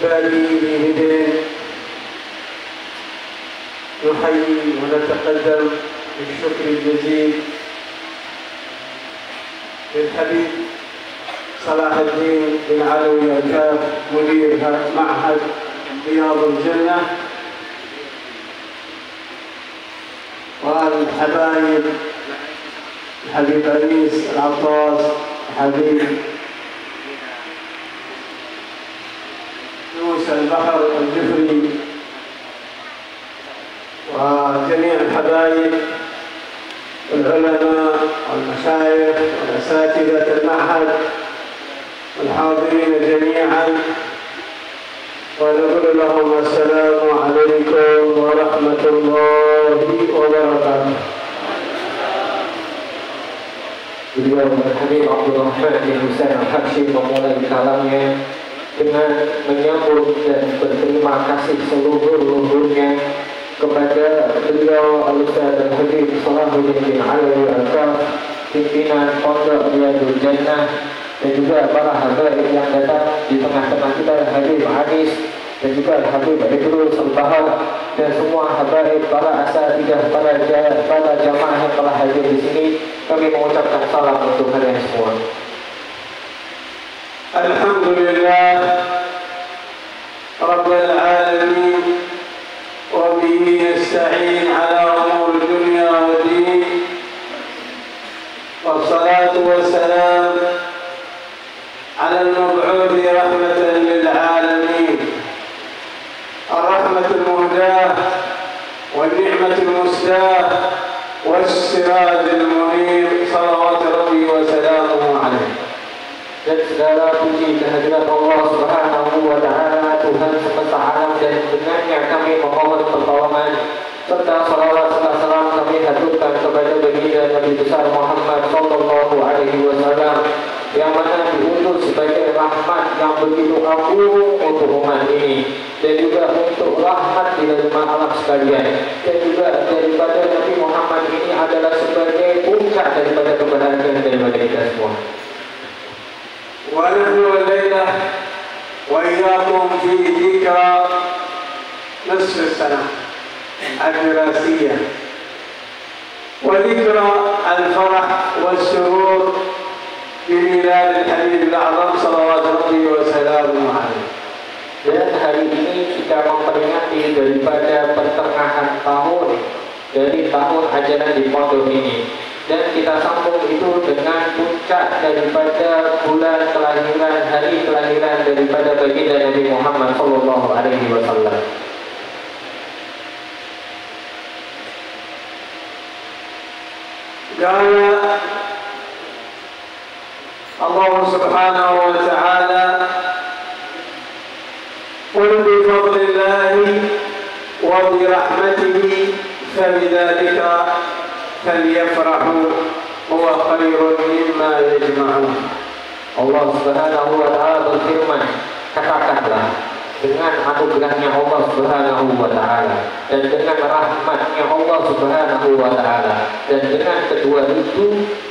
بهدين نحيي ونتقدم بالشكر الجزيل للحبيب صلاح الدين بن علوي الكاف مدير معهد رياض الجنة، والحبايب الحبيب أنيس العطاس، الحبيب يوسف البحر الجفري، وجميع الحبايب العلماء والمشايخ والأساتذة المعهد والحاضرين جميعا، ونقول لهم السلام عليكم ورحمة الله وبركاته. Beliau Habib Abdul Rahman bin Husain Al-Habsyi memulai kalamnya dengan menyambut dan berterima kasih seluruh-luruhnya kepada beliau Al-Ustaz Al-Habib Salahuddin bin Alawi Al-Kaf, pimpinan Pondok Riyadul Jannah, dan juga para habaib yang datang di tengah-tengah kita, Habib Anis dan juga Habib Idrus Al-Bahar, dan semua habaib, para asatidah, para jamaah yang telah hadir di sini. Kami mengucapkan salam untuk kalian semua. Alhamdulillah Rabbil Alamin, wa bihi nasta'in ala umur dunya wa din, wassalatu wassalam ala al-mab'uthi rahmatan lil alamin, ar-rahmatul muhdah wal ni'matul musdah was-sirajul munir, salawat rabbi wa salamuhu alaihi. Dan segala puji kehadirat Allah Subhanahu wa Ta'ala, Tuhan semesta alam, dan dengannya kami memohon pertolongan serta salawat serta salam kami haturkan kepada baginda Nabi besar Muhammad sallallahu alaihi wasallam, yang mana diutus sebagai rahmat yang begitu agung untuk umat ini, dan juga untuk rahmat di dalam alam sekalian, dan juga daripada Nabi Muhammad ini adalah sebagai puncak daripada kebahagiaan daripada kita semua. ونحن الليلة وإياكم في ذكرى نصف السنة الدراسية، وذكرى الفرح والسرور بميلاد الحبيب الأعظم صلوات ربي وسلامه عليه. Dan hari ini kita memperingati daripada pertengahan tahun dari tahun ajaran di pondok ini, dan kita sambung itu dengan puncak daripada bulan kelahiran, hari kelahiran daripada baginda Nabi Muhammad sallallahu alaihi wasallam. Qala Allah subhanahu wa ta'ala, qul bi fadlillahi wa bi rahmatihi fabidzalika فليفرحوا هو خير مما يجمعون. Allah Subhanahu wa Ta'ala berfirman, katakanlah, dengan anugerahnya Allah Subhanahu wa Ta'ala dan dengan rahmatnya Allah Subhanahu wa Ta'ala, dan dengan kedua itu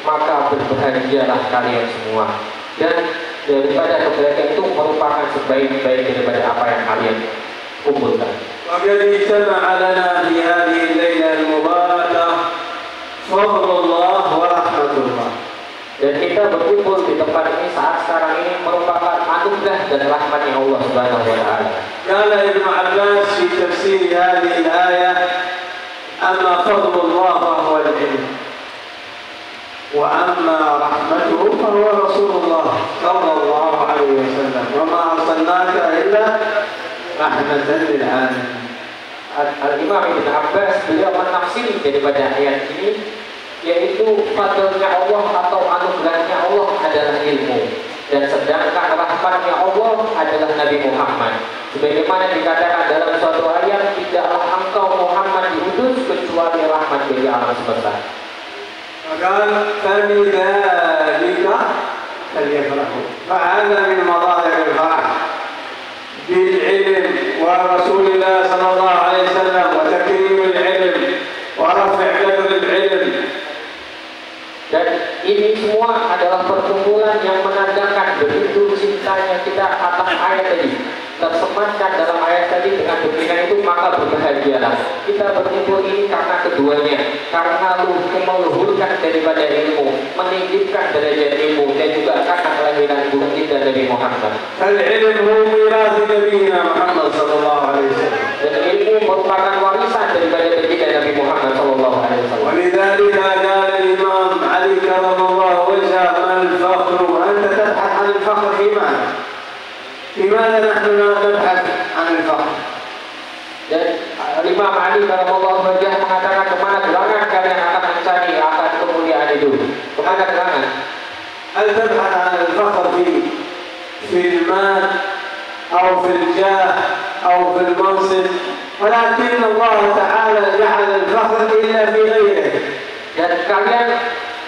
maka berbahagialah kalian semua, dan daripada kebahagiaan itu merupakan sebaik-baik daripada apa yang kalian kumpulkan. وقد اجتمع لنا في هذه الليلة المباركة فضل الله ورحمة الله. Dan kita berkumpul di tempat ini saat sekarang ini merupakan anugerah dan rahmatnya Allah Subhanahu wa Ta'ala. قال ابن عباس في تفسير هذه الآية: أما فضل الله فهو العلم، وأما رحمته فهو رسول الله صلى الله عليه وسلم، وما أرسلناك إلا رحمة للعالمين. Al-Imam Ibn Abbas beliau menafsiri daripada ayat ini, yaitu fadlnya Allah atau anugerahnya Allah adalah ilmu, dan sedangkan rahmatnya Allah adalah Nabi Muhammad. Sebagaimana dikatakan dalam suatu ayat, tidaklah engkau Muhammad diutus kecuali rahmat bagi alam semesta. فقال فلذلك فليفرحوا، فهذا من مظاهر الفرح بالعلم ورسول الله صلى الله عليه وسلم وتكريم العلم ورفع قدر العلم. Dan ini semua adalah perkumpulan yang menandakan begitu cintanya kita atas ayat tadi, tersematkan dalam ayat tadi dengan demikian itu maka berbahagialah. Kita berkumpul ini karena keduanya, karena meluhurkan daripada ilmu, meninggikan derajat ilmu, dan juga karena kelahiran baginda Nabi Muhammad. Al-ilmu mirath nabiyina Muhammad sallallahu alaihi wasallam. Dan ilmu merupakan warisan daripada baginda Nabi Muhammad sallallahu alaihi wasallam. ولذلك قال الإمام علي كرم الله وجهه ما الفخر وأنت تبحث عن الفخر في ماذا؟ لماذا نحن نبحث عن الفخر؟ Dan Imam Ali Karamullah wajah mengatakan kemana gerangan kalian akan mencari akan kemuliaan itu? Kemana gerangan? هل تبحث عن الفخر في المال أو في الجاه أو في المنصب؟ ولكن الله تعالى جعل الفخر إلا في غيره. Dan kalian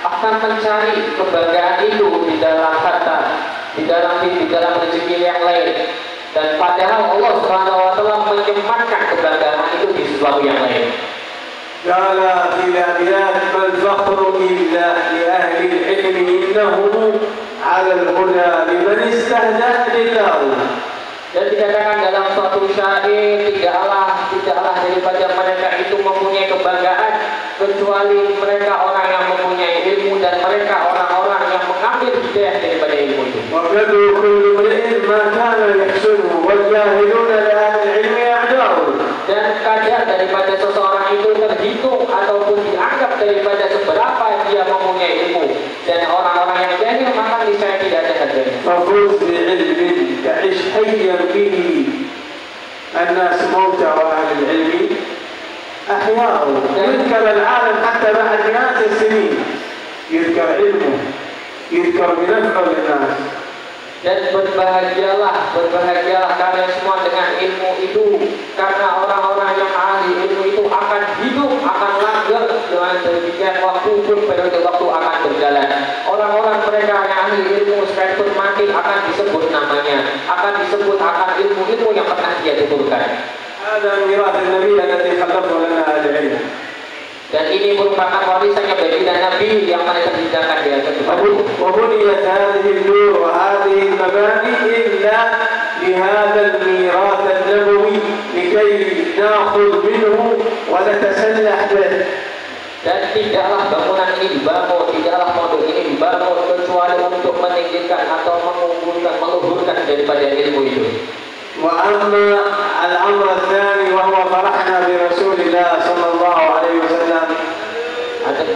akan mencari kebanggaan itu di dalam harta, di dalam rezeki yang lain. Dan padahal Allah Subhanahu wa taala menyematkan kebanggaan itu di sesuatu yang lain. قال في الآيات ما الفخر إلا لأهل العلم إنهم على الهدى لمن استهزأ بالله. Dan dikatakan dalam suatu syair, tidaklah daripada mereka itu mempunyai kebanggaan kecuali mereka orang yang mempunyai ilmu dan mereka orang-orang yang mengambil hidayah daripada ilmu itu. وَقَدْرُ كُلُّ امْرِئٍ مَا كَانَ يَحْسُنُهُ وَالْجَاهِلُونَ لِأَهْلِ الْعِلْمِ أَعْدَاءُ. Dan kadar daripada seseorang itu terhitung ataupun dianggap daripada seberapa dia mempunyai ilmu, dan orang-orang yang jahil maka niscaya tidak ada harganya. فَخُذْ بِعِلْمٍ تَعِشْ حَيًّا بِهِ النَّاسُ مَوْتَى وَأَهْلِ الْعِلْمِ أحياء. يذكر العالم حتى بعد مئات السنين يذكر علمه يذكر بنفعه للناس. Dan berbahagialah kalian semua dengan ilmu itu, karena orang-orang yang ahli ilmu itu akan hidup, akan langgeng dengan demikian waktu pun periode waktu akan berjalan. Orang-orang mereka yang ahli ilmu sekalipun mati akan disebut namanya, akan disebut akan ilmu-ilmu yang pernah dia tuturkan. هذا ميراث النبي الذي خلقه لنا أهل العلم. Dan ini merupakan warisannya baginda Nabi yang mana terhidangkan di atas itu. وبنيت هذه الدور وهذه المباني إلا لهذا الميراث النبوي لكي نأخذ منه ونتسلح به. Dan tidaklah bangunan ini dibangun, tidaklah pondok ini dibangun kecuali untuk meninggikan atau mengumpulkan, meluhurkan daripada ilmu itu. وأما الأمر الثاني وهو فرحنا برسول الله صلى الله عليه وسلم.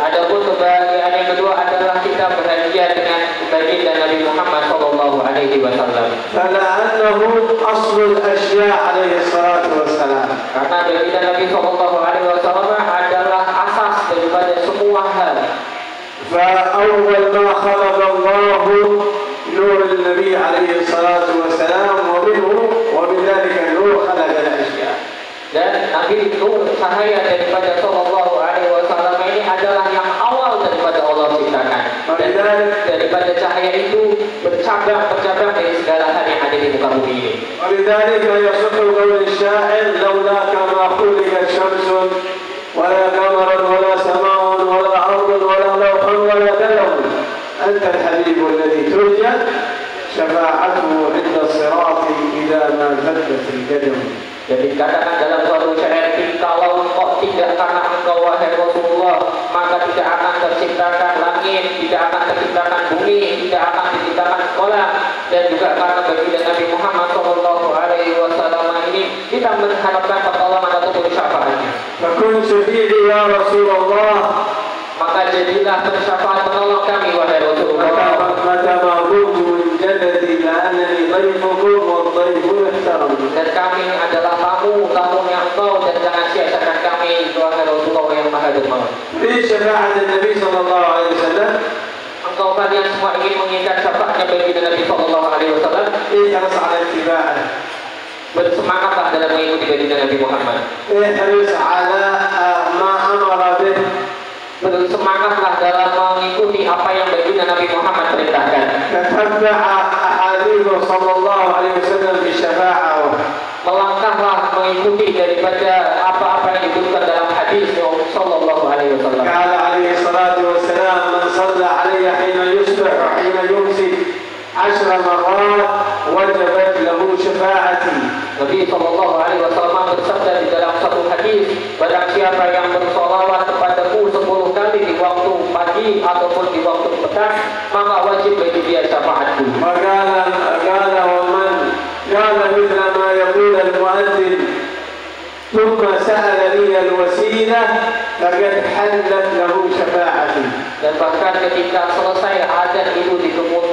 Adapun kebahagiaan yang kedua adalah kita bahagia dengan baginda Nabi Muhammad sallallahu alaihi wasallam. فلأنه أصل الأشياء عليه الصلاة والسلام. Karena baginda Nabi sallallahu alaihi wasallam adalah asas daripada semua hal. فأول ما خلق الله نور النبي عليه الصلاة والسلام ومن ذلك النور خلق الأشياء. Dan Nabi Nur cahaya daripada sallallahu alaihi wasallam ini adalah yang awal daripada Allah ciptakan. Dan daripada cahaya itu bercabang dari segala hal yang ada di muka bumi ini. ولذلك يصح قول الشاعر لولاك ما خلقت شمس ولا قمر ولا سماء ولا أرض ولا لوح ولا قلم أنت الحبيب الذي ترجى شفاعته عند الصراط إذا ما ثبت القدم. Jadi dikatakan dalam suatu syair, kalau engkau tidak karena engkau wahai Rasulullah, maka tidak akan terciptakan langit, tidak akan terciptakan bumi, tidak akan diciptakan sekolah. Dan juga karena baginda Nabi Muhammad sallallahu alaihi wasallam ini kita mengharapkan pertolongan ataupun syafaatnya. فكن شفيعي يا رسول الله. Maka jadilah bersyafaat penolong kami wahai Rasulullah. متى ما كنت من جلدي لأنني ضيفكم والضيف يحترم. Dan kami adalah tamu yang kau, dan jangan sia-siakan kami wahai Rasulullah yang maha dermawan. في شفاعة النبي صلى الله عليه وسلم. Engkau kalian semua ingin menginginkan syafaatnya bagi Nabi sallallahu alaihi wasallam. احرص على اتباعه. Bersemangatlah dalam mengikuti baginda Nabi Muhammad. احرص على ما أمر به. Bersemangatlah dalam mengikuti apa yang baginda Nabi Muhammad perintahkan. تتبع أحاديث صلى الله عليه وسلم بشفاعة. Melangkahlah mengikuti daripada apa-apa yang disebutkan dalam hadis sallallahu alaihi wasallam. قال عليه الصلاة والسلام من صلى علي حين يصبح وحين يمسي 10 مرات وجبت له شفاعتي. Nabi Shallallahu Alaihi Wasallam bersabda di dalam satu hadis, barang siapa yang bersolawat kepadaku 10 kali di waktu pagi ataupun di waktu petang, maka wajib bagi dia syafaatku. قال ومن قال مثل ما يقول المؤذن ثم سأل لي الوسيلة فقد حلت له شفاعتي. Dan bahkan ketika selesai azan itu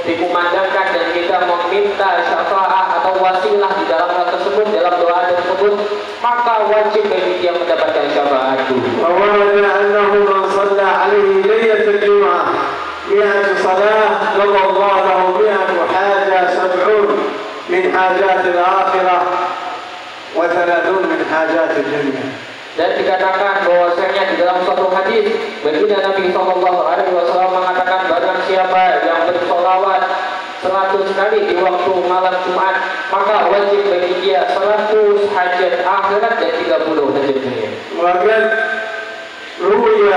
dikumandangkan dan kita meminta syafaat atau wasilah di dalam hal tersebut, dalam doa tersebut, maka wajib bagi dia mendapatkan syafaatku. وورد أنه من صلى عليه ليلة الجمعة 100 صلاة قضى الله له 100 حاجة 70 من حاجات الآخرة و30 من حاجات الدنيا. Dan dikatakan bahwasanya di dalam suatu hadis, baginda Nabi Shallallahu Alaihi Wasallam mengatakan barang siapa yang bersolawat 100 kali di waktu malam Jumat, maka wajib bagi dia 100 hajat akhirat dan 30 hajat dunia. وقد روي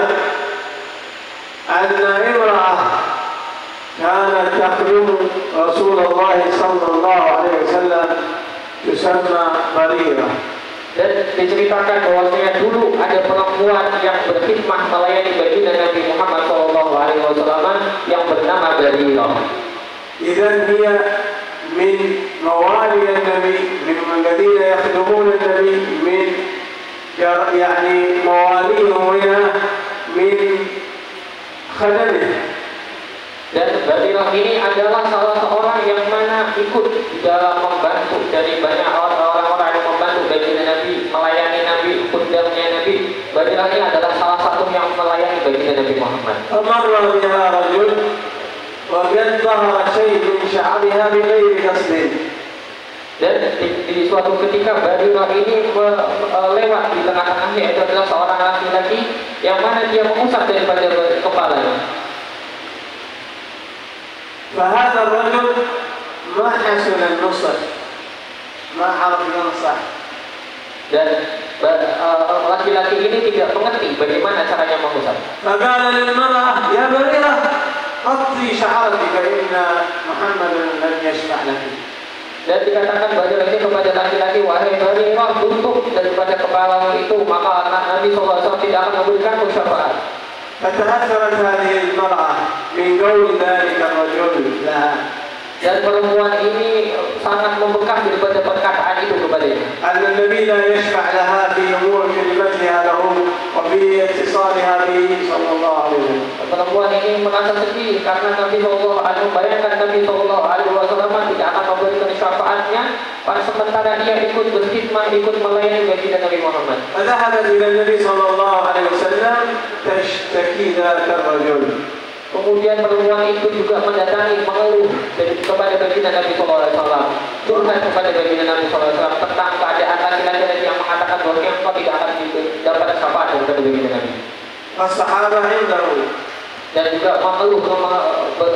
أن امرأة كانت تخدم رسول الله صلى الله عليه وسلم تسمى بريرة. Dan diceritakan bahwasanya dulu ada perempuan yang berkhidmah melayani baginda Nabi Muhammad Shallallahu Alaihi Wasallam yang bernama Barirah. إذن هي من موالي النبي من الذين يخدمون النبي من يعني مواليهم هنا من خدمه. Dan Barirah ini adalah salah seorang yang mana ikut dalam membantu dari banyak orang-orang yang membantu baginda Nabi, melayani Nabi, kudamnya Nabi. Barirah ini adalah salah satu yang melayani baginda Nabi Muhammad. فمر بها رجل وقد ظهر شيء من شعرها بغير قصد. Dan di suatu ketika Barirah ini lewat di tengah-tengahnya, itu adalah seorang laki-laki yang mana dia mengusap daripada kepalanya. فهذا الرجل ما حسن النصح ما عرف ينصح. Dan laki-laki ini tidak mengerti bagaimana caranya mengusap. فقال للمرأة يا بريرة قطي شعرك فإن محمد لن يشفع لك. Dan dikatakan Barirah ini kepada laki-laki, wahai Barirah, tutup daripada kepalamu itu, maka Nabi SAW tidak akan memberikanmu syafaat. فتأثرت هذه المرأة من قول ذلك الرجل لها. Dan perempuan ini sangat membekas daripada perkataan itu kepadanya. أن النبي لا يشفع لها في أمور كلمتها له وفي اتصالها به صلى الله عليه وسلم. Perempuan ini merasa sedih karena Nabi SAW membayangkan Nabi SAW tidak akan memberikan syafaatnya, sementara dia ikut berkhidmah, ikut melayani baginda Nabi Muhammad. فذهبت إلى النبي صلى الله عليه وسلم تشتكي ذاك الرجل. Kemudian perempuan itu juga mendatangi, mengeluh kepada baginda Nabi SAW, curhat kepada baginda Nabi SAW tentang keadaan laki-laki yang mengatakan bahwa engkau tidak akan dapat syafaat daripada baginda Nabi. فالصحابة عنده. Dan juga mengeluh,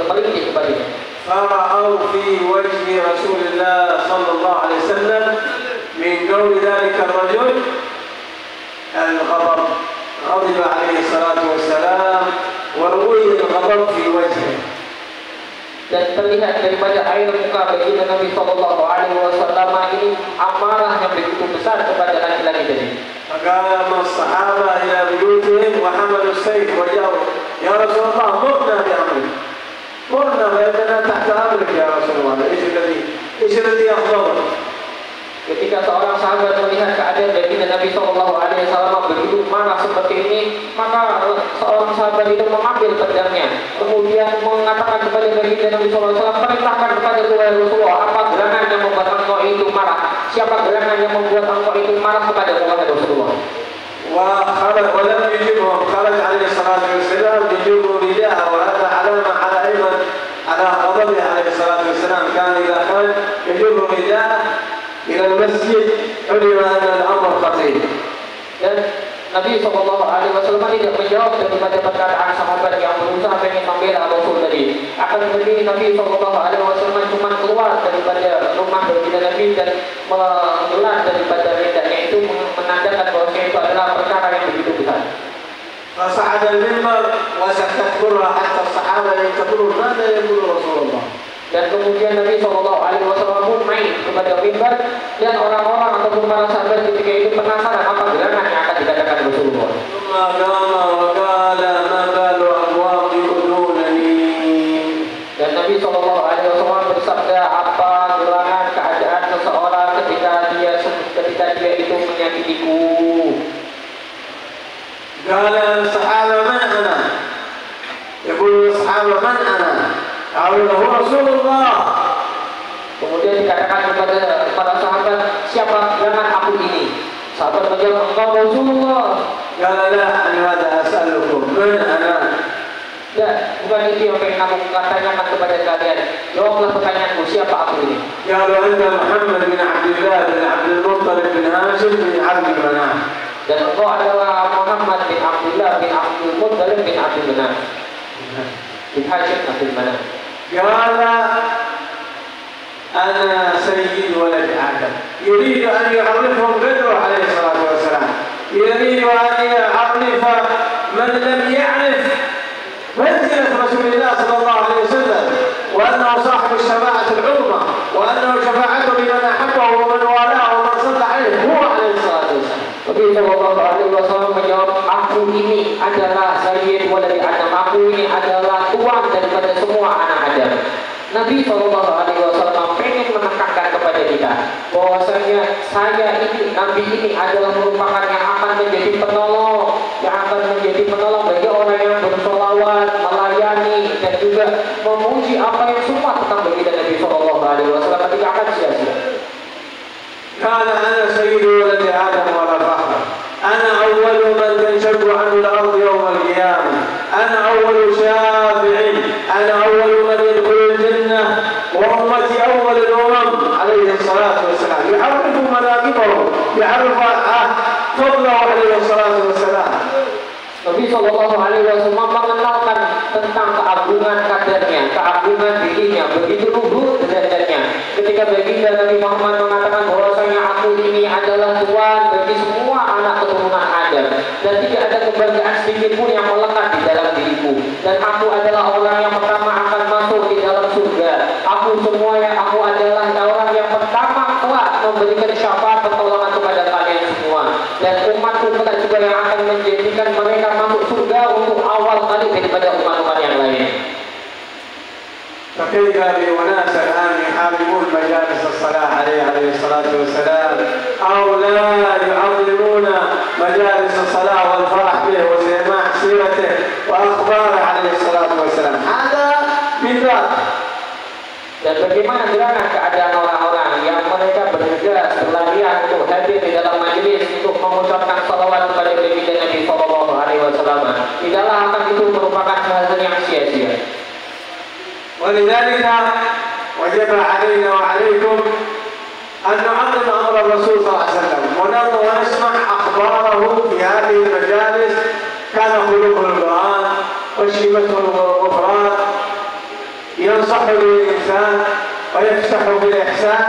merintih kepadanya. فرأوا في وجه رسول الله صلى الله عليه وسلم من قول ذلك الرجل الغضب. غضب عليه الصلاة والسلام وروي الغضب في وجهه. Dan terlihat daripada air muka baginda Nabi Shallallahu Alaihi Wasallam ini amarah yang begitu besar kepada laki-laki tadi. فقام الصحابة إلى بيوتهم وحملوا السيف وجاءوا يا رسول الله مرنا بأمرك مرنا فإننا تحت أمرك يا رسول الله إيش الذي أغضبك. Ketika seorang sahabat melihat keadaan baginda Nabi Shallallahu Alaihi Wasallam begitu marah seperti ini, maka seorang sahabat itu mengambil pedangnya, kemudian mengatakan kepada baginda Nabi Shallallahu Alaihi Wasallam, perintahkan kepada Rasulullah, apa gerangan yang membuat engkau itu marah? Siapa gerangan yang membuat engkau itu marah kepada Rasulullah? وخرج ولم يجبهم، خرج عليه الصلاة والسلام يجيبوا رداءه، وهذا علامة على أيضا على غضبه عليه الصلاة والسلام. كان إذا خرج يجيب رداءه إلى المسجد علم أن الأمر خطير. Dan Nabi Shallallahu Alaihi Wasallam tidak menjawab daripada perkataan sahabat yang berusaha ingin membela Rasul tadi. Akan tetapi Nabi Shallallahu Alaihi Wasallam cuma keluar daripada rumah baginda Nabi dan menggelar daripada ridanya itu, menandakan bahwa itu adalah perkara yang begitu besar. فصعد المنبر وسكت برا حتى الصحابة ينتظرون ماذا يقول رسول الله. Dan kemudian Nabi SAW pun naik kepada mimbar, dan orang-orang ataupun para sahabat ketika itu penasaran apa gerangan yang akan dikatakan Rasulullah. Dan Nabi SAW bersabda, apa gerangan keadaan seseorang ketika dia itu menyakitiku. قال الصحابة من أنا؟ يقول الصحابة من أنا؟ قالوا له رسول الله. Kemudian dikatakan kepada para sahabat, siapa gerangan aku ini? Sahabat menjawab, engkau Rasulullah. قال لا أنا هذا أسألكم من أنا؟ Ya, bukan itu yang pengen aku tanyakan kepada kalian. Jawablah pertanyaanku, siapa aku ini? قالوا أنت محمد بن عبد الله بن عبد المطلب بن هاشم بن عبد مناف. Dan engkau adalah Muhammad bin Abdullah bin Abdul Muttalib bin Abdul Manaf bin Hashim Abdul Manaf. قال أنا سيد ولد آدم. يريد أن يعرفهم بدر عليه الصلاة والسلام. يريد أن يعرف من لم يعرف منزلة رسول الله صلى الله عليه وسلم، وأنه صاحب الشفاعة العظمى، وأنه شفاعته لمن أحبه ومن والاه ومن صلى عليه هو عليه الصلاة والسلام. Nabi Shallallahu Alaihi Wasallam menjawab, aku ini adalah Sayyid waladi Adam, aku ini adalah tuan daripada semua anak Adam. Nabi Shallallahu Alaihi Wasallam pengen menekankan kepada kita bahwasanya saya ini, Nabi ini adalah merupakan yang akan menjadi penolong, bagi orang yang bersolawat, melayani dan juga memuji apa yang semua tentang baginda Nabi Shallallahu Alaihi Wasallam ketika akan sia-sia. قال أنا سيد ولد آدم ولا فخر. أنا أول من تنشق عنه الأرض يوم القيامة. أنا أول شافع. أنا أول من يدخل الجنة، وأمتي أول الأمم عليه الصلاة والسلام. يعرف مناقبه، يعرف فضله عليه الصلاة والسلام. Nabi Shallallahu Alaihi Wasallam mengenalkan tentang keagungan kadarnya, keagungan dirinya, begitu luhur derajatnya. Ketika baginda Nabi Muhammad mengatakan bahwasanya aku ini adalah tuan bagi semua anak keturunan Adam, dan tidak ada kebahagiaan sedikit pun yang melekat di dalam diriku, dan aku adalah orang yang pertama akan masuk di dalam surga. Aku adalah orang yang pertama kelak memberikan syafaat pertolongan kepada kalian semua, dan umatku kelak juga yang akan menjadikan mereka masuk surga untuk awal kali daripada umat-umat yang lain. فكيف بأناس الآن يحاربون مجالس الصلاة عليه الصلاة والسلام، أو لا يعظمون مجالس الصلاة والفرح به وسماع سيرته وأخباره عليه الصلاة والسلام. هذا بالذات. Dan bagaimana gerangan keadaan orang-orang yang mereka bergegas berlarian untuk hadir di dalam majelis untuk mengucapkan salawat kepada baginda Nabi Shallallahu Alaihi Wasallam, tidaklah akan itu merupakan hal yang sia-sia. ولذلك وجب علينا وعليكم أن نعظم أمر الرسول صلى الله عليه وسلم ونسمع أخباره في هذه المجالس. كان خلقه القرآن وشيمته الغفران، ينصح للإنسان ويفسح بالإحسان،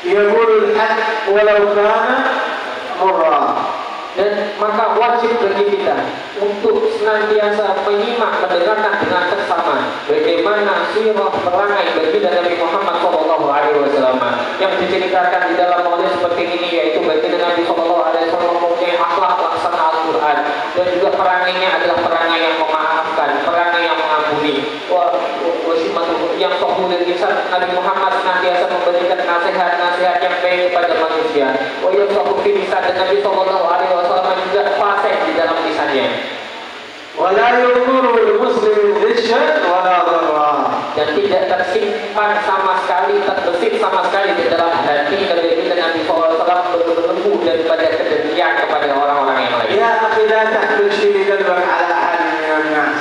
يقول الحق ولو كان مرا. Dan maka wajib bagi kita untuk senantiasa menyimak, mendengarkan dengan seksama bagaimana sirah perangai baginda Nabi Muhammad SAW yang diceritakan di dalam majelis seperti ini, yaitu baginda Nabi SAW mempunyai akhlak laksana Al-Quran, dan juga perangainya adalah perangai yang memaafkan, perangai yang mengampuni. Yang sohulil insan, Nabi Muhammad senantiasa memberikan nasihat-nasihat yang baik kepada manusia. Dan Nabi SAW juga fasih di dalam lisannya. ولا يضر المسلم غشا ولا ضرا. Dan tidak tersimpan sama sekali, terbesit sama sekali di dalam hati baginda Nabi SAW bertemu daripada kedengkian kepada orang-orang yang lain. Ya akhi, la tahmil shay'an qalbak ala ahadin minan nas.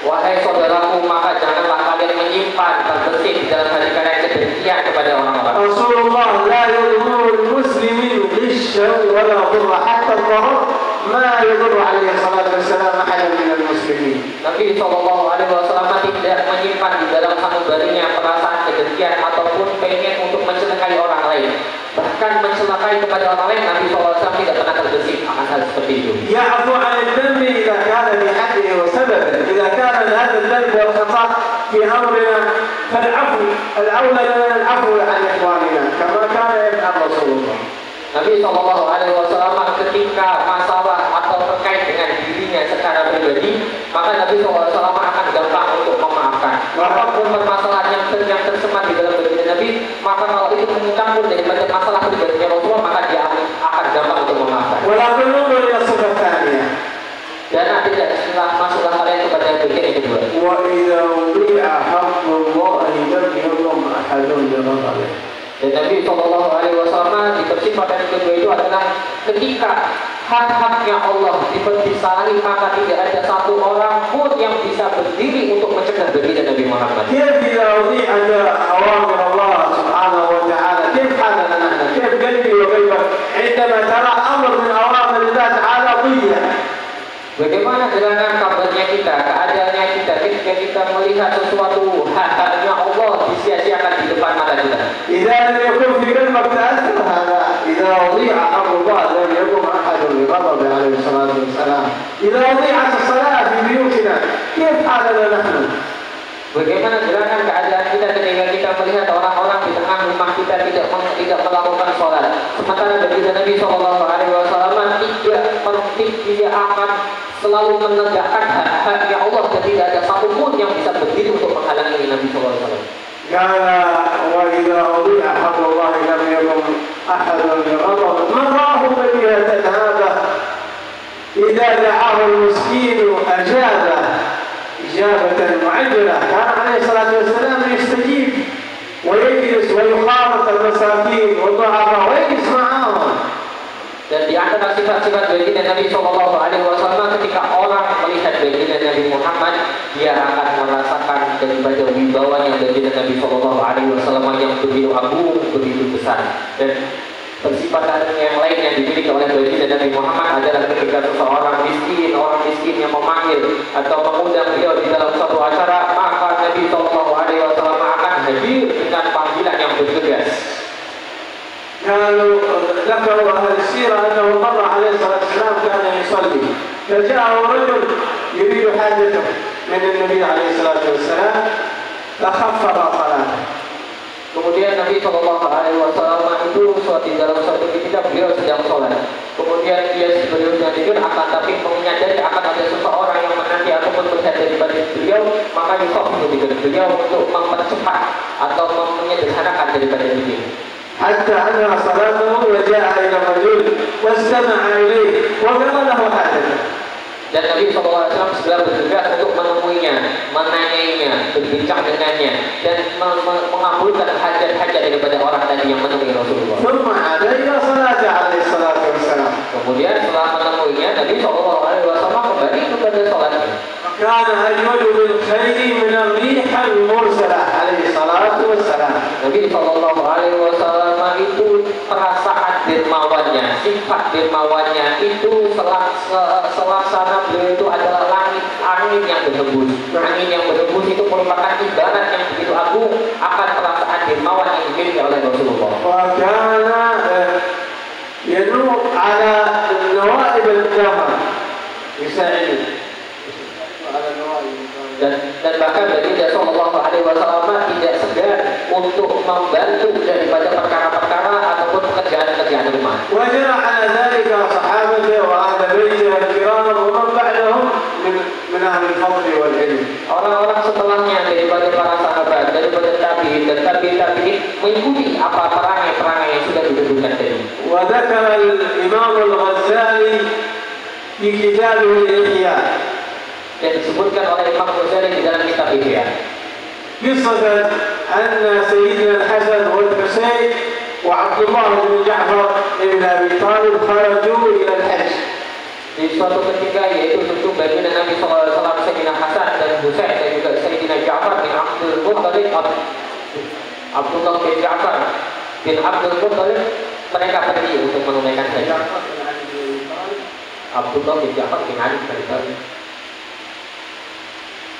Wahai saudaraku, maka janganlah kalian menyimpan terbesit di dalam hati kalian kedengkian kepada orang-orang. Rasulullah la yudhuru al-muslimin ghishan wala dhurra hatta dhahar ma yudhuru alaihi salatu wassalam ahadan min al-muslimin. Nabi SAW tidak menyimpan di dalam sanubarinya perasaan kedengkian ataupun pengen untuk mencelakai orang lain. Bahkan mencelakai kepada orang lain, Nabi SAW tidak pernah terbesit akan hal seperti itu. Ya'fu 'an al-dhanbi idza kana bi haddihi wa sababihi. وإذا كان هذا الذنب والخطأ في أمرنا فالعفو الأولى لنا العفو عن إخواننا كما كان يفعل رسول الله. Nabi SAW ketika masalah atau terkait dengan dirinya secara pribadi, maka Nabi SAW akan gampang untuk memaafkan. Apapun permasalahan yang tersemat di dalam diri Nabi, maka kalau itu mencampur daripada masalah pribadinya Rasulullah, maka dia akan gampang untuk memaafkan. Walaupun umur yang sudah tanya. Dan tidak masuklah kalian kepada yang bagian yang kedua. Wa idza udi'a haqqullahi lam yadhlim ahadun bi ghadabih. Dan Nabi SAW di persifatan yang kedua itu adalah ketika hak-haknya Allah disalahi, maka tidak ada satu orang pun yang bisa berdiri untuk mencegah berdiri Nabi Muhammad. كيف إذا أضيعت أوامر الله سبحانه وتعالى كيف حالنا نحن؟ كيف قلبي وقلبك عندما ترى أمر من أوامر الله تعالى ضيع؟ Bagaimana dengan kabarnya kita, keadaannya kita ketika kita melihat sesuatu hak-haknya Allah disia-siakan di depan mata kita. إذا لم يكن في قلبك تأثر هذا إذا أضيع أمر الله لم يكن أحد بغضب عليه الصلاة والسلام. إذا أضيعت الصلاة في بيوتنا كيف حالنا نحن؟ Bagaimana gerakan keadaan kita ketika kita melihat orang-orang di tengah rumah kita tidak melakukan sholat, sementara baginda Nabi SAW tidak akan selalu menegakkan hak-haknya Allah dan tidak ada satupun yang bisa berdiri untuk menghalangi Nabi SAW. قال وإذا أضيع حق الله لم يكن أحد بغضب من راه بديهة هذا إذا دعاه المسكين أجابه إجابة معجلة. كان عليه الصلاة والسلام يستجيب ويجلس ويخالط المساكين والضعفاء ويجلس معهم. Dan di antara sifat-sifat baginda Nabi SAW ketika orang melihat baginda Nabi Muhammad, dia akan merasakan daripada wibawanya baginda Nabi SAW yang begitu agung, begitu besar. Dan persifatan yang lain yang dimiliki oleh baginda Nabi Muhammad adalah ketika seseorang miskin, orang miskin yang memanggil atau mengundang beliau di dalam suatu acara, maka Nabi SAW akan hadir dengan panggilan yang bergegas. كانوا ذكروا أهل السيرة أنه مر عليه الصلاة والسلام كان يصلي فجاءه رجل يريد حاجته من النبي عليه الصلاة والسلام فخفض صلاته. Kemudian Nabi SAW itu di dalam suatu ketika beliau sedang sholat. Kemudian beliau sedang tidur, akan tapi menyadari akan ada seseorang yang menanti ataupun melihat daripada beliau, maka dikhawatir beliau untuk mempercepat atau menyederhanakan daripada beliau. حتى أنهى صلاته وجاء إلى الرجل واستمع إليه وقال له حاجته. Dan Nabi SAW segera bergegas untuk menemuinya, menanyainya, berbincang dengannya, dan mengabulkan hajat-hajat daripada orang tadi yang menemui Rasulullah. ثم عاد إلى صلاته عليه الصلاة والسلام. Kemudian setelah menemuinya, Nabi SAW kembali kepada sholatnya. كان أجود بالخير من الريح المرسلة عليه الصلاة والسلام. Nabi SAW itu perasaan dermawannya, sifat dermawannya itu selaksana beliau itu adalah langit, angin yang berhembus. Angin yang berhembus itu merupakan ibarat yang begitu agung akan perasaan dermawan yang dimiliki oleh Rasulullah. وكان ينوء على النوائب الدهر يساعده. Dan bahkan baginda SAW tidak segan untuk membantu daripada perkara-perkara ataupun pekerjaan-pekerjaan rumah. وجرى على ذلك صحابته وأهل بيته الكرام ومن بعدهم من أهل الفضل والعلم. Orang-orang setelahnya daripada para sahabat, daripada tabi'in dan tabi'in mengikuti apa perangai-perangai yang sudah disebutkan tadi. وذكر الإمام الغزالي في كتابه الإحياء. Dan disebutkan oleh Imam Ghazali di dalam kitab Ihya. قصة أن سيدنا الحسن والحسين وعبد الله بن جعفر بن أبي طالب خرجوا إلى الحج. Di suatu ketika yaitu tentu baginda Nabi SAW, Sayyidina Hasan dan Husain dan juga Sayyidina Ja'far bin Abdul Muttalib, Abdullah bin Ja'far bin Abdul Muttalib, mereka pergi untuk menunaikan haji. Abdullah bin Ja'far bin Ali bin Abi Thalib.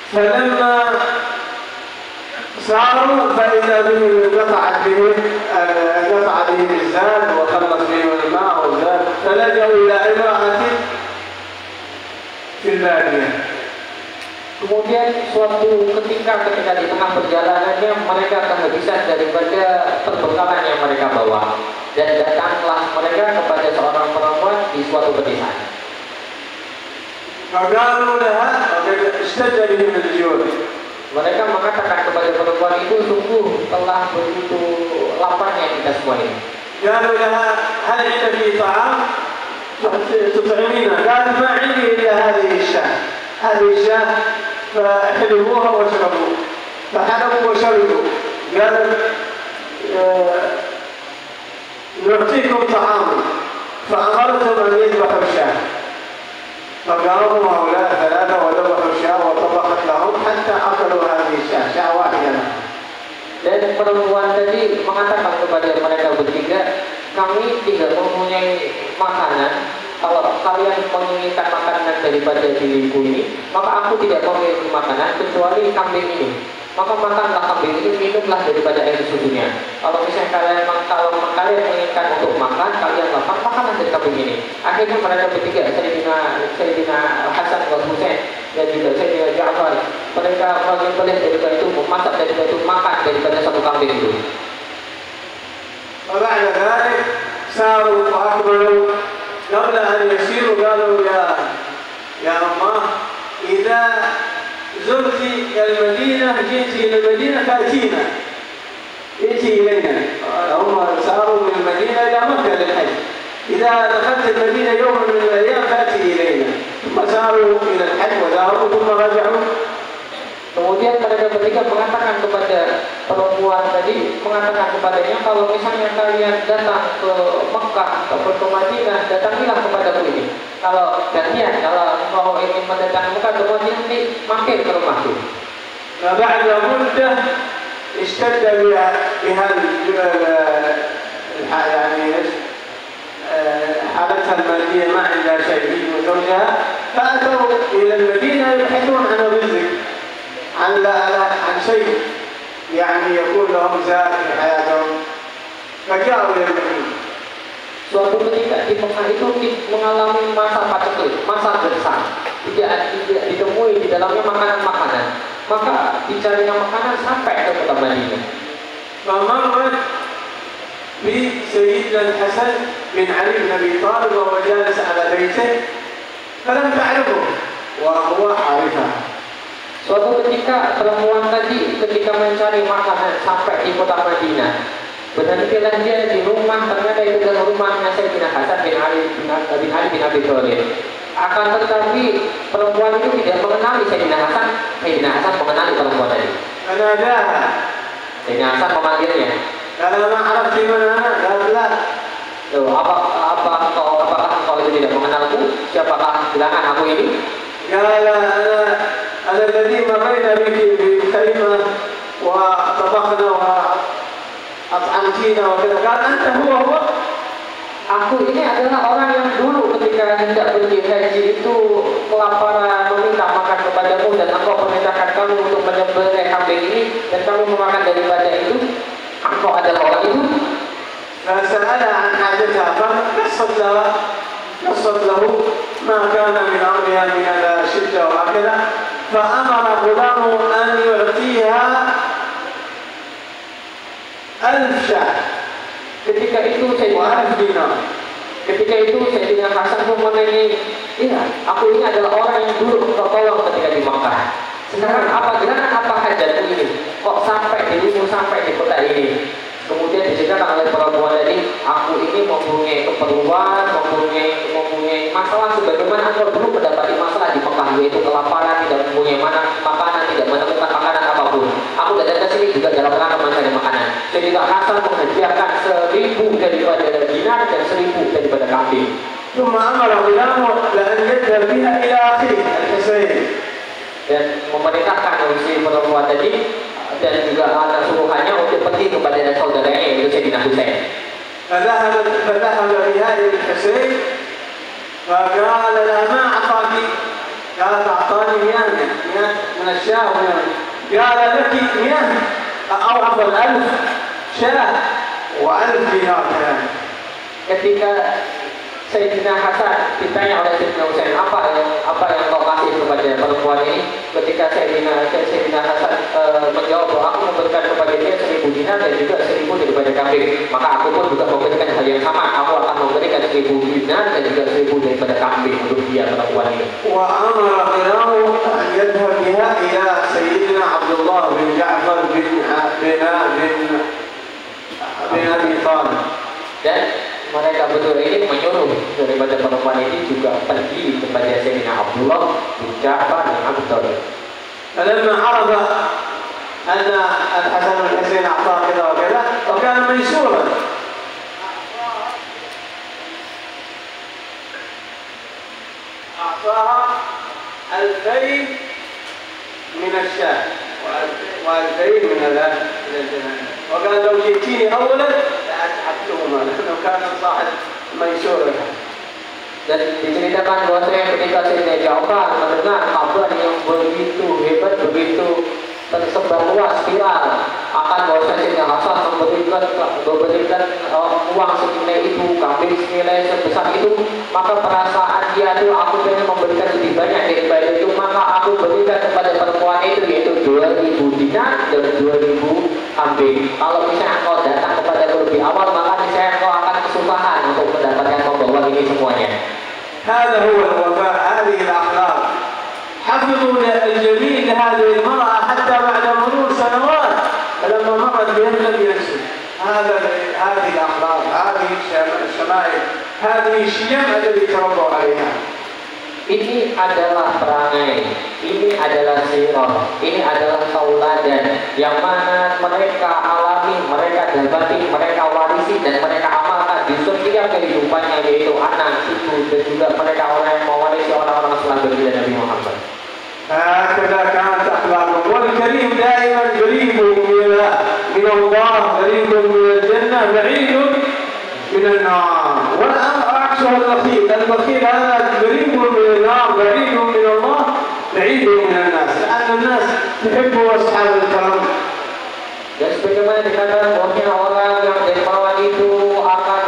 فلما ساروا فإذا بهم قطع بهم الزاد وخلص بهم الماء والزاد فلجأوا إلى امرأة في البادية Kemudian suatu ketika di tengah perjalanannya mereka kehabisan daripada perbekalan yang mereka bawa, dan datanglah mereka kepada seorang perempuan di suatu pedesaan. Mereka mengatakan kepada perempuan itu, sungguh telah begitu laparnya kita semua ini. قالوا لها هل عندك طعام تطعمينا؟ قالت ما عندي إلا هذه الشاة فحلبوها واشربوا. فحلبوا وشربوا. قالت نعطيكم طعاما فأمرتم أن يذبحوا الشاة. فقاموا هؤلاء ثلاثة وذبحوا الشاة وطبخت لهم حتى أكلوا هذه الشاة، شاة واحدة. Dan perempuan tadi mengatakan kepada mereka bertiga, kami tidak mempunyai makanan. Kalau kalian menginginkan makanan daripada diriku ini, maka aku tidak memiliki makanan kecuali kambing ini. Maka makanlah kambing ini, minumlah daripada air susunya. Kalau misalnya kalian menginginkan untuk makan, kalian lapar, makanlah dari kambing ini. Akhirnya mereka bertiga, Sayyidina Hasan wal Husain dan juga Sayyidina Ja'far, mereka boleh daripada itu memasak daripada itu, makan daripada satu kambing itu. وبعد ذلك ساروا وأقبلوا قبل أن يسيروا قالوا يا أماه إذا زرت المدينة جئت إلى المدينة فأتينا ائتي إلينا. هم ساروا من المدينة إلى مكة للحج. إذا دخلت المدينة يوم من الأيام فأتي إلينا. ثم ساروا إلى الحج وذهبوا ثم رجعوا. Kemudian mereka bertiga mengatakan kepada perempuan tadi, mengatakan kepadanya, kalau misalnya kalian datang ke Mekah atau ke Madinah, datangilah kepadaku ini. Kalau gantian, kalau engkau ingin mendatangi Mekah atau Madinah, mampir ke rumahku. فبعد مدة اشتد بها يعني حالتها المادية ما عندها شيء من زوجها، فأتوا إلى المدينة يبحثون عن الرزق، عن شيء يعني يكون لهم زاد في حياتهم، فجاءوا إلى المدينة. Suatu ketika di Mekah itu mengalami masa paceklik, masa gersang, tidak ditemui di dalamnya makanan-makanan, maka dicarinya makanan sampai ke kota Madinah. فمرت بسيدنا الحسن بن علي بن أبي طالب وهو جالس على بيته فلم تعرفه وهو عارفها. Suatu ketika perempuan tadi ketika mencari makanan sampai di kota Madinah, berhentilah dia di rumah, ternyata itu adalah rumahnya Sayyidina Hasan bin Ali bin Abi Thalib. Akan tetapi perempuan itu tidak mengenali Sayyidina Hasan. Sayyidina Hasan mengenali perempuan tadi. Sayyidina Hasan memanggilnya. Apakah engkau itu tidak mengenalku? Siapakah gerangan aku ini? أنا الذي مرينا بك بكلمة وطبخنا وأطعمتينا وكذا. قال أنت هو. Aku ini adalah orang yang dulu ketika hendak pergi haji itu kelaparan meminta makan kepadamu, dan engkau perintahkan kami untuk menyembelih kambing ini, dan kami memakan daripada itu. Engkau adalah orang itu. فسألها عن حاجتها فقصت له ما كان من أمرها من الشدة وهكذا، فأمر غلامه أن يعطيها 1000 شاة. Ketika itu Sayyidina Hasan pun menanyakan, iya, aku ini adalah orang yang dulu engkau tolong ketika di Makkah. Sekarang apa gerangan, apa hajatmu ini? Kok sampai dirimu sampai di kota ini? Kemudian diceritakan oleh perempuan tadi, aku ini mempunyai keperluan, mempunyai masalah sebagaimana engkau dulu mendapati masalah di Mekah, yaitu kelaparan, tidak mempunyai makanan, tidak menemukan makanan apapun. Aku datang ke sini juga dalam rangka mencari makanan. Sayyidina Hasan menghadiahkan 1000 daripada dinar dan 1000 daripada kambing. ثم أمر غلامه لأن يذهب بها إلى أخيه الحسين. Dan memerintahkan si perempuan tadi dan juga anak suruhannya untuk pergi kepada saudaranya yaitu Sayyidina Husain. فذهب بها إلى الحسين فقال لها ما أعطاك؟ قالت أعطاني 100 من الشاة قال لك 100 أو عفوا 1000 شاة و1000 دينار. Ketika Sayyidina Hasan ditanya oleh Sayyidina Husain, apa yang kau kasih kepada perempuan ini? Ketika Sayyidina Hasan menjawab bahwa aku memberikan kepada dia 1000 dinar dan juga 1000 daripada kambing, maka aku pun juga memberikan hal yang sama. Aku akan memberikan 1000 dinar dan juga 1000 daripada kambing untuk dia perempuan ini. Wa amara Firaun an yadhhab biha ila Sayyidina Abdullah bin Ja'far bin Abi Talib. Dan mereka berdua ini menyuruh daripada perempuan ini juga pergi kepada Sayyidina Abdullah bin Ja'far bin Abi Talib. فلما عرف أن الحسن والحسين أعطاه كذا وكذا وكان ميسورا أعطاها 2000 من الشاة و2000 من الجنان وقال لو جئتيني أولا لأسعدتهما لأنه كان صاحب ميسورا. Dan diceritakan bahwasanya ketika Sayyidina Ja'far mendengar kabar yang begitu hebat, begitu tersebar luas viral akan bahwasanya Sayyidina Hasan memberikan uang senilai itu, kambing senilai sebesar itu, maka perasaan dia itu aku ingin memberikan lebih banyak daripada itu, maka aku berikan kepada perempuan itu yaitu 2000 dinar dan 2000 kambing. Kalau misalnya engkau datang kepada lebih awal, maka misalnya engkau akan kesusahan untuk mendapatkan membawa ini semuanya. هذا هو الوفاء، هذه الأخلاق. حفظوا الجميل لهذه المرأة حتى بعد مرور سنوات، فلما مرت بهم لم ينسوا هذه الأخلاق، هذه الشمائل، هذه الشيم التي تربوا عليها. Ini adalah perangai, ini adalah sirah, ini adalah tauladan yang mana mereka alami, mereka dapati, mereka warisi dan mereka amalkan di setiap kehidupannya, yaitu anak, cucu dan juga mereka orang yang mewarisi orang-orang setelah baginda Nabi Muhammad. هكذا كانت أخلاقهم. والكريم دائما قريب من الله، قريب من الجنة، بعيد من النار. والأمر عكسه البخيل هذا قريب من النار، بعيد من الله، بعيد من الناس، لأن الناس تحب أصحاب الكرم. Dan sebagaimana dikatakan bahwa orang yang dermawan itu akan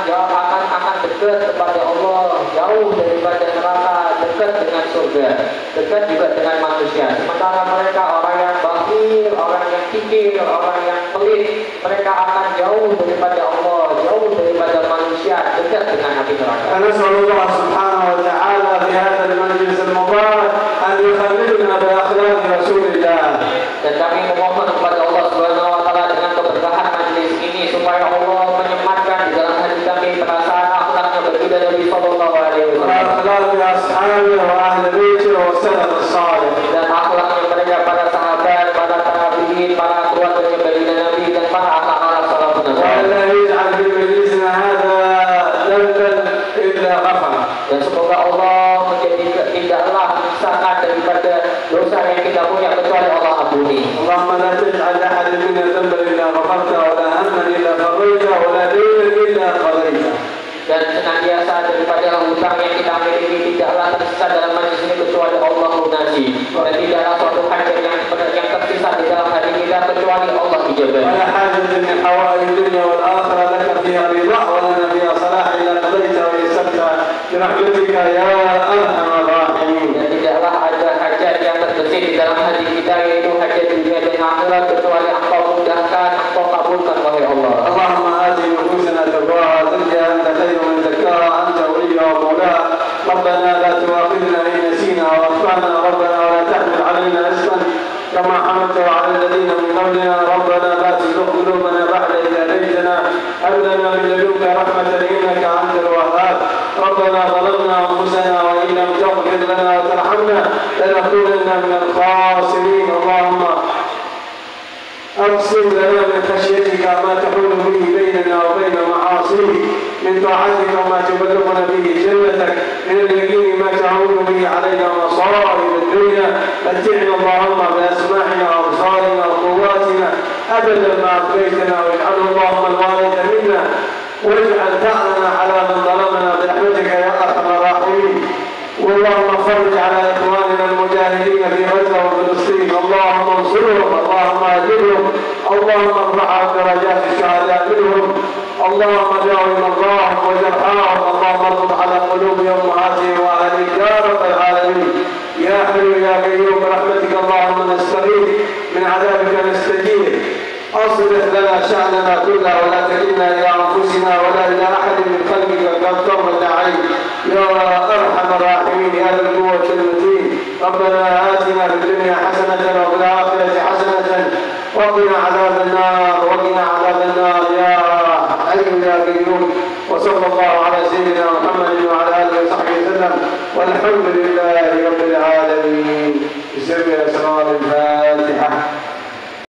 dekat kepada Allah, jauh daripada neraka, dekat dengan surga, dekat juga dengan manusia. Sementara mereka orang yang bakhil, orang yang kikir, orang yang pelit, mereka akan jauh daripada Allah, jauh daripada manusia, dekat dengan api neraka. نسأل الله سبحانه وتعالى في هذا المجلس المبارك أن يخلدنا بأخلاق رسول الله. Dan kami memohon kepada Allah Subhanahu wa taala dengan keberkahan majelis ini supaya Allah menyematkan di dalam hati kami perasaan akhlaknya berbeda Nabi sallallahu alaihi wasallam. وأخلاق أصحابه وأهل بيته والسلف الصالح. Dan akhlaknya mereka para sahabat, para tabi'in, para keluarga baginda Nabi dan para anak-anak salafun saleh. ولا يجعل في مجلسنا هذا ذنبا إلا غفره. Dan semoga Allah tidaklah menyisakan daripada dosa yang kita punya kecuali Allah ampuni. اللهم لا تجعل لأحد منا ذنبا إلا غفرته ولا هما إلا فرجته ولا دينا إلا قضيته. Dan senantiasa daripada hutang yang kita miliki tidaklah tersisa dalam majlis ini kecuali Allah lunasi, dan tidaklah suatu hajat yang tersisa di dalam hati kita kecuali Allah ijabah. ولا حاجة من حوائج الدنيا والآخرة لك فيها رضا ولنا فيها صلاح إلا قضيتها ويسرتها برحمتك يا أرحم الراحمين. Dan tidaklah ada hajat yang terbesit di dalam hati kita yaitu hajat dunia dan akhirat kecuali Engkau mudahkan, Engkau kabulkan wahai Allah. اللهم آت نفوسنا تقواها زكها أنت خير من زكاها أنت وليها ومولاها. ربنا لا تؤاخذنا إن نسينا وأخطأنا ربنا ولا تحمل علينا إصرا كما حملته على الذين من قبلنا. ربنا لا تزغ قلوبنا بعد إذ هديتنا هب لنا من لدنك رحمة إنك أنت الوهاب. ربنا ظلمنا أنفسنا وإن لم تغفر لنا وترحمنا لنكونن من الخاسرين. اللهم أقسم لنا من خشيتك ما تحول به بيننا وبين معاصيك، من طاعتك ما تبلغنا به جنتك، من اليقين ما تعود به علينا مصائب الدنيا. متعنا اللهم بأسماعنا وأبصارنا وقواتنا أبدا ما أبقيتنا، واجعله اللهم الوارث منا، واجعل ثأرنا على من ظلمنا برحمتك يا أرحم الراحمين. واللهم فرج على إخواننا المجاهدين في غزة وفلسطين، اللهم انصرهم، اللهم أجرهم، اللهم ارفع درجات الشهداء منهم. اللهم داوي مرضاهم وجرحاهم، اللهم اربط على قلوب امهاتهم واهلهم يا رب العالمين. يا حي يا قيوم برحمتك اللهم نستغيث، من عذابك نستجيب. اصلح لنا شأننا كله ولا تكلنا الى انفسنا ولا الى احد من خلقك كالطرفة عين يا ارحم الراحمين يا ذا القوة المتين. ربنا آتنا في الدنيا حسنة وفي الآخرة حسنة وقنا عذاب النار يا حي يا قيوم. وصلى الله على سيدنا محمد وعلى آله وصحبه وسلم، والحمد لله رب